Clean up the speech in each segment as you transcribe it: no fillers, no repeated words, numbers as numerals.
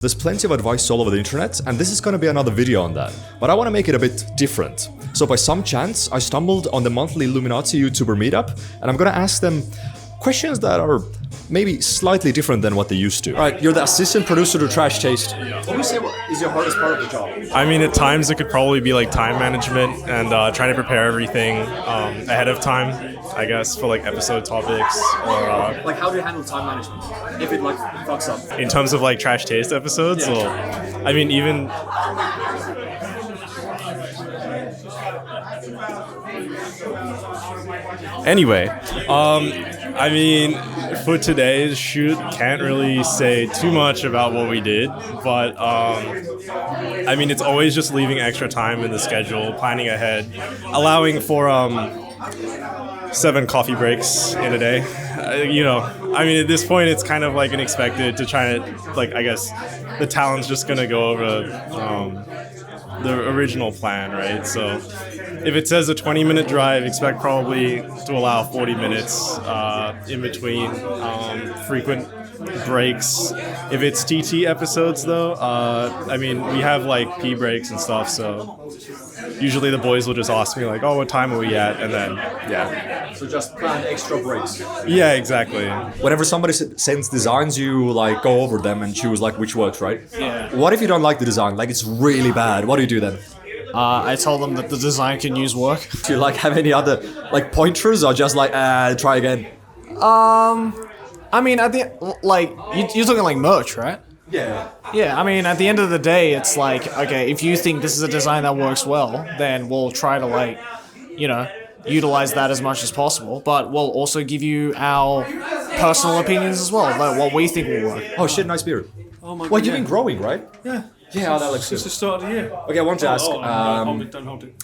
There's plenty of advice all over the internet, and this is going to be another video on that. But I want to make it a bit different. So by some chance, I stumbled on the monthly Illuminati YouTuber meetup, and I'm going to ask them questions that are maybe slightly different than what they used to. Alright, you're the assistant producer to Trash Taste. What would you say is your hardest part of the job? I mean, at times it could probably be like time management and trying to prepare everything ahead of time, I guess, for like episode topics or... Like, how do you handle time management if it like fucks up? In terms of like Trash Taste episodes? Yeah. Or, I mean, even... Anyway, I mean, for today's shoot, can't really say too much about what we did, but I mean, it's always just leaving extra time in the schedule, planning ahead, allowing for 7 coffee breaks in a day. You know, I mean, at this point, it's kind of like unexpected to try to, like, I guess the talent's just gonna go over the original plan, right? So if it says a 20-minute drive, expect probably to allow 40 minutes in between frequent breaks. If it's TT episodes, though, I mean, we have like pee breaks and stuff, so usually the boys will just ask me like, oh, what time are we at? And then, yeah. So just plan extra breaks. Yeah, exactly. Whenever somebody sends designs, you like go over them and choose like which works, right? Yeah. What if you don't like the design? Like it's really bad. What do you do then? I tell them that the design can use work. Do you like have any other like pointers or just like try again? I mean, at the like you're talking like merch, right? Yeah. Yeah, I mean, at the end of the day, it's like, okay, if you think this is a design that works well, then we'll try to like, you know, utilize that as much as possible. But we'll also give you our personal opinions as well, like what we think will work. Oh shit, nice beard. Oh my god. Well, you've been growing, right? Yeah. Yeah, that looks Since good. the start of the year. Okay, I want to ask, Don't hold it.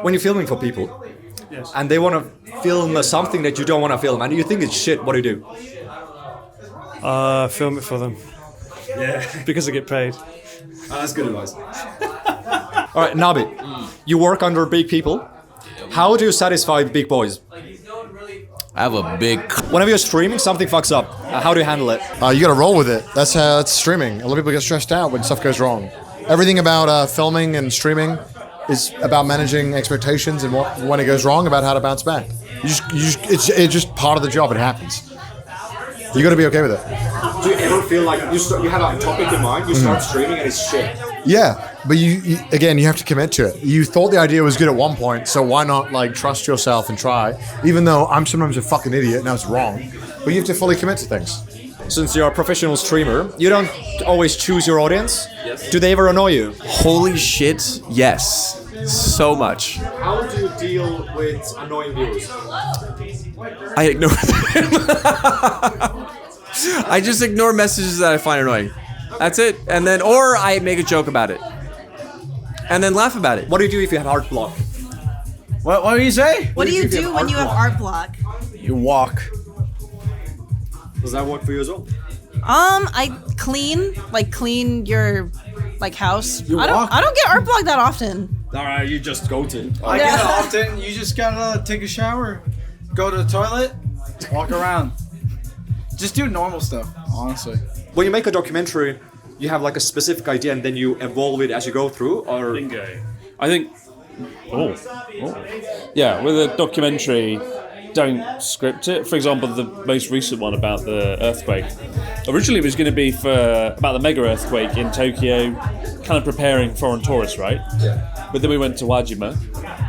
when you're filming for people, Yes. and they want to film something that you don't want to film, and you think it's shit, what do you do? Film it for them. Yeah. Because I get paid. That's good advice. All right, Nabi, you work under big people. How do you satisfy big boys? I have a big... Whenever you're streaming, something fucks up. How do you handle it? You gotta roll with it. That's how it's streaming. A lot of people get stressed out when stuff goes wrong. Everything about filming and streaming is about managing expectations and when it goes wrong, about how to bounce back. It's just part of the job. It happens. You gotta be okay with it. Do you ever feel like you have a topic in mind, you start streaming and it's shit? Yeah, but you again, you have to commit to it. You thought the idea was good at one point, so why not like trust yourself and try? Even though I'm sometimes a fucking idiot, now it's wrong. But you have to fully commit to things. Since you're a professional streamer, you don't always choose your audience. Yes. Do they ever annoy you? Holy shit, yes. So much. How do you deal with annoying viewers? I ignore them. I just ignore messages that I find annoying. That's it. And then, or I make a joke about it. And then laugh about it. What do you do if you have art block? What do you say? What do you do when you have art block? You walk. Does that work for you as well? I clean your house. I don't get art block that often. Alright, you just go to. I get it often. You just gotta take a shower, go to the toilet, walk around. Just do normal stuff, honestly. When you make a documentary, you have like a specific idea and then you evolve it as you go through, or... I think... Yeah, with a documentary, don't script it. For example, the most recent one about the earthquake. Originally it was going to be about the mega earthquake in Tokyo, kind of preparing foreign tourists, right? Yeah. But then we went to Wajima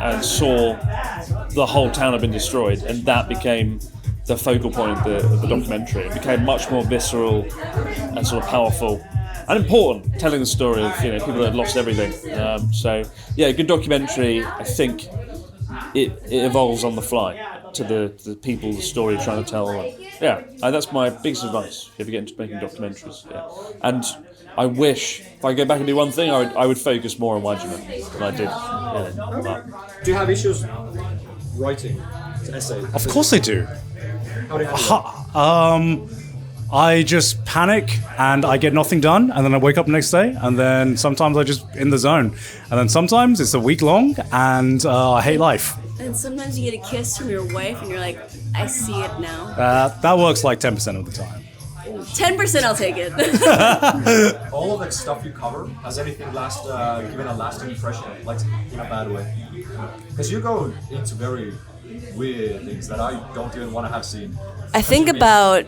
and saw the whole town had been destroyed, and that became the focal point of the documentary. It became much more visceral and sort of powerful and important, telling the story of people that had lost everything. So yeah, a good documentary, I think it evolves on the fly to the people, the story you're trying to tell. Yeah, that's my biggest advice if you ever get into making documentaries. Yeah. And I wish, if I go back and do one thing, I would focus more on Wajima than I did. Do you have issues writing an essay? Of course I do. How do you handle it? I just panic and I get nothing done, and then I wake up the next day, and then sometimes I just in the zone, and then sometimes it's a week long, and I hate life. And sometimes you get a kiss from your wife and you're like, I see it now. That works like 10% of the time. 10%, I'll take it. All of the stuff you cover, has anything given a lasting impression, like in a bad way? Because you go into very weird things that I don't even want to have seen. I think about.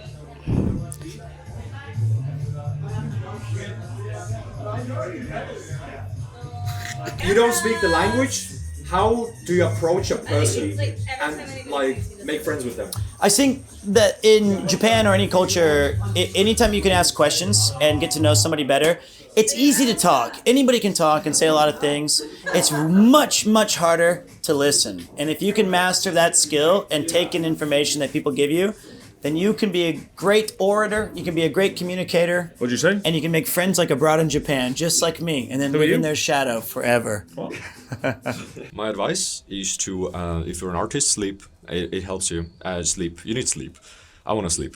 You don't speak the language. How do you approach a person and like make friends with them? I think that in Japan or any culture, anytime you can ask questions and get to know somebody better, it's easy to talk. Anybody can talk and say a lot of things. It's much, much harder to listen. And if you can master that skill and take in information that people give you, then you can be a great orator, you can be a great communicator. What'd you say? And you can make friends like abroad in Japan, just like me, and then live in their shadow forever. My advice is to, if you're an artist, sleep. It helps you. Sleep. You need sleep. I want to sleep.